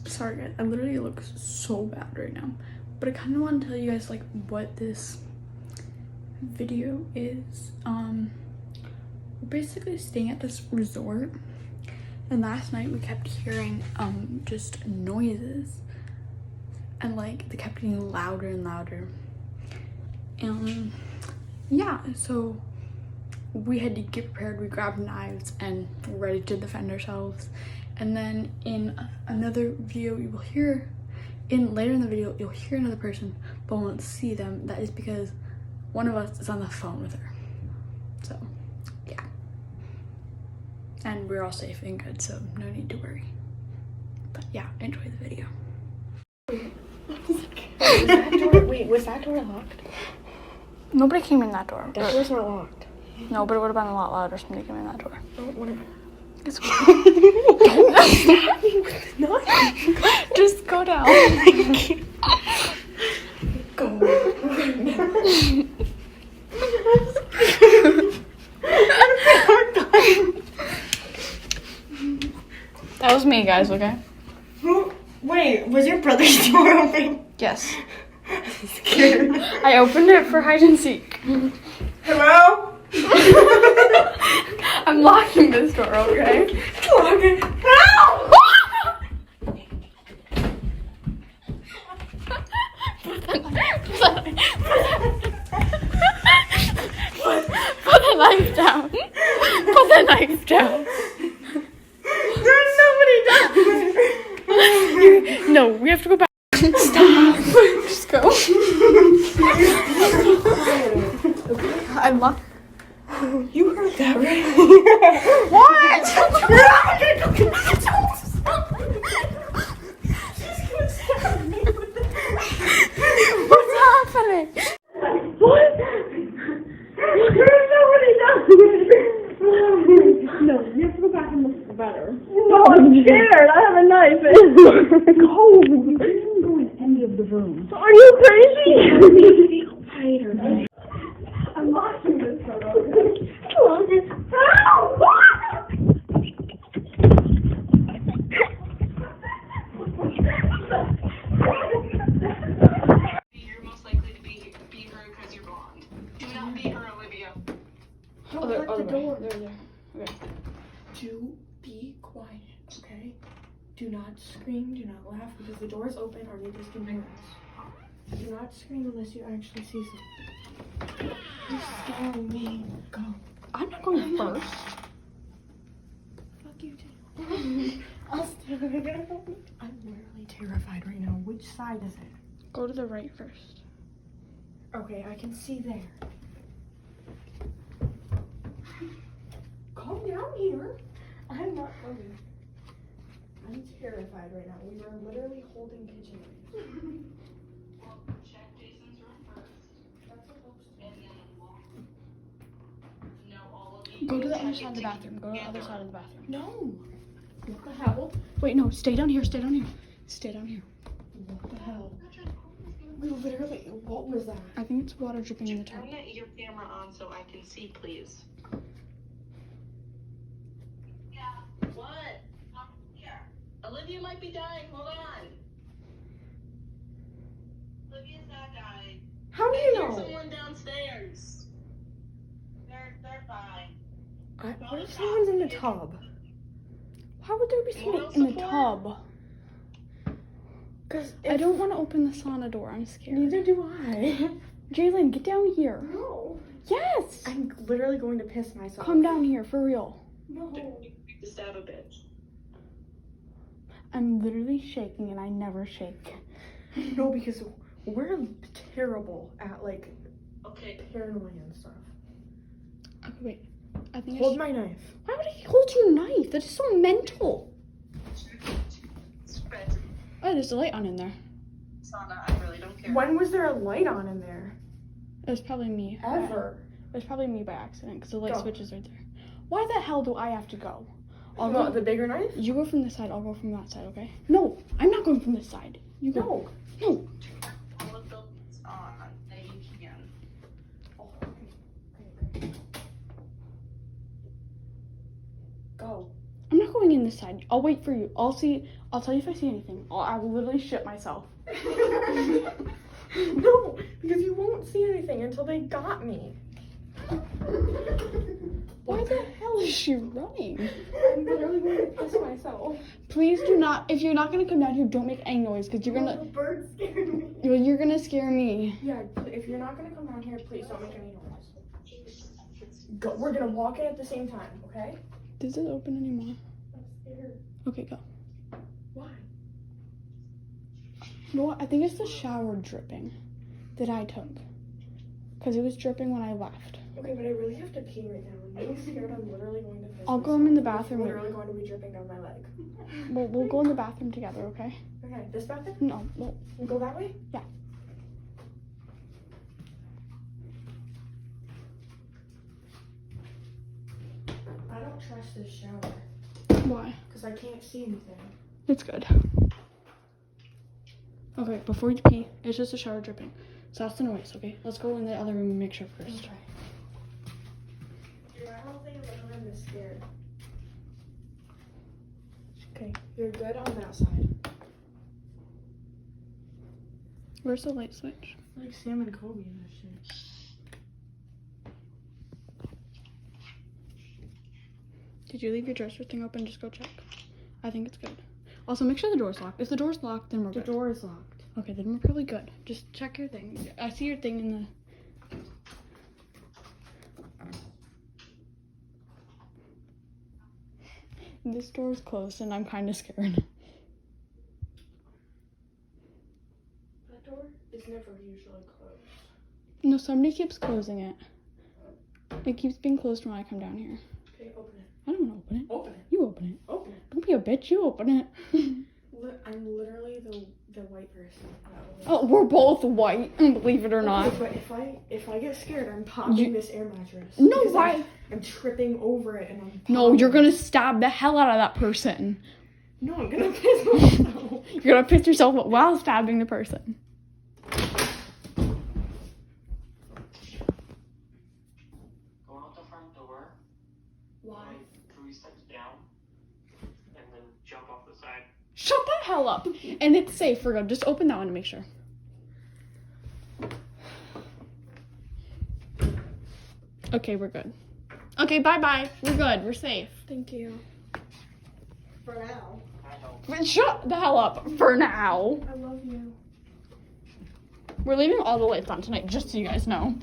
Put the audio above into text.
Sorry guys, I literally look so bad right now, but I kind of want to tell you guys like what this video is. We're basically staying at this resort, and last night we kept hearing just noises, and like they kept getting louder and louder, and yeah, so we had to get prepared. We grabbed knives and we're ready to defend ourselves. And then in another video you will hear, later in the video you'll hear another person but won't see them. That is because one of us is on the phone with her. So yeah, and we're all safe and good, so no need to worry. But yeah, enjoy the video. Wait, was that door locked? Nobody came in that door. That door's not locked. No, but it would have been a lot louder if somebody came in that door. Whatever. It's Don't stab me with the knife. just go down. Go. That was me, guys, okay? Wait, was your brother's door open? Yes. I'm scared. I opened it for hide and seek. Hello? I'm locking this door, okay? Lock it. Put the knife down. Put the knife down. There's nobody down. No, we have to go back. Stop. Just go. I locked. You heard that, right? What's happening? What? There's nobody down. No, you have to go back and look better. No, I'm scared. I have a knife. Go. You can't go in any of the rooms. Are you crazy? I'm locking this photo. You're most likely to be her because you're blonde. Do not be her, Olivia. Other door. There. Okay. Do be quiet, okay? Do not scream, do not laugh, because the door is open, our neighbors can hear us. Do not scream unless you actually see something. You're scaring me. Go. I'm not going first. Fuck you too. I'm literally terrified right now. Which side is it? Go to the right first. Okay, I can see there. Calm down here. I'm not coming. I'm terrified right now. We are literally holding kitchen knives. Well, check Jason's room first. That's supposed to And then lock. No, all of you. Go to the other side of the bathroom. Go to the other side of the bathroom. No. What the hell? Wait, no. Stay down here. Stay down here. Stay down here. What the hell? We literally, what was that? I think it's water dripping in the tub. Turn your camera on so I can see, please. Yeah. What? Here. Olivia might be dying. Hold on. Olivia's not dying. How do you There's know? someone downstairs. They're fine. What if someone's in the tub? Why would there be something in the tub? Because I don't want to open the sauna door. I'm scared. Neither do I. Jalen, get down here. No. Yes. I'm literally going to piss myself. Come down here for real. No. You stab a bitch. I'm literally shaking, and I never shake. No, because we're terrible at like Okay. paranoia and stuff. Okay, wait. I think. Hold my knife. Why would he hold your knife? That is so mental. Spread Oh, there's a light on in there. sauna. I really don't care. When was there a light on in there? It was probably me. Ever. It was probably me by accident because the light Go. switch is right there. Why the hell do I have to go? I'll What, go. the bigger knife? You go from this side. I'll go from that side. Okay? No, I'm not going from this side. You go. No. No. All of the lights on that you can. Oh, okay. Go. I'm not going in this side. I'll wait for you. I'll tell you if I see anything. I will literally shit myself. No, because you won't see anything until they got me. Why the hell is she running? I'm literally going to piss myself. Please do not. If you're not gonna come down here, don't make any noise, because you're The gonna. bird scared me. You're gonna scare me. Yeah, if you're not gonna come down here, please don't make any noise. Go, we're gonna walk in at the same time, okay? Does it open anymore? I'm scared. Okay, go. Why? You know what? I think it's the shower dripping that I took, because it was dripping when I left. Okay, but I really have to pee right now. I'm really scared. I'm literally going to piss I'll go myself. in the It's bathroom. literally going to be dripping down my leg. We'll go in the bathroom together, okay? Okay, this bathroom? No, no. We go that way? Yeah. I don't trust this shower Why? because I can't see anything. It's good. Okay, before you pee, it's just a shower dripping. So that's the noise, okay? Let's go in the other room and make sure first. Okay. Dude, I don't think I'm this scared. Okay, you're good on that side. Where's the light switch? Like Sam and Kobe and that shit. Did you leave your dresser thing open? Just go check. I think it's good. Also, make sure the door's locked. If the door's locked, then we're The good. door is locked. Okay, then we're probably good. Just check your thing. I see your thing in the... This door's closed and I'm kind of scared. That door is never usually closed. No, somebody keeps closing it. It keeps being closed when I come down here. Okay, open it. I don't want to open it. Open it. You open it. Open it. Don't be a bitch. You open it. I'm literally the white person. Oh, we're both white, believe it or not. Okay, but if I get scared, I'm popping You- this air mattress. No, Because why? I'm tripping over it and I'm. No, you're gonna stab the hell out of that person. No, I'm gonna piss myself. You're gonna piss yourself up while stabbing the person. Go out the front door, Why? 3 steps down, and then jump off the side. Shut the hell up. And it's safe. We're good. Just open that one to make sure. Okay, we're good. Okay, bye-bye. We're good. We're safe. Thank you. For now. I don't. But shut the hell up for now. I love you. We're leaving all the lights on tonight, just so you guys know.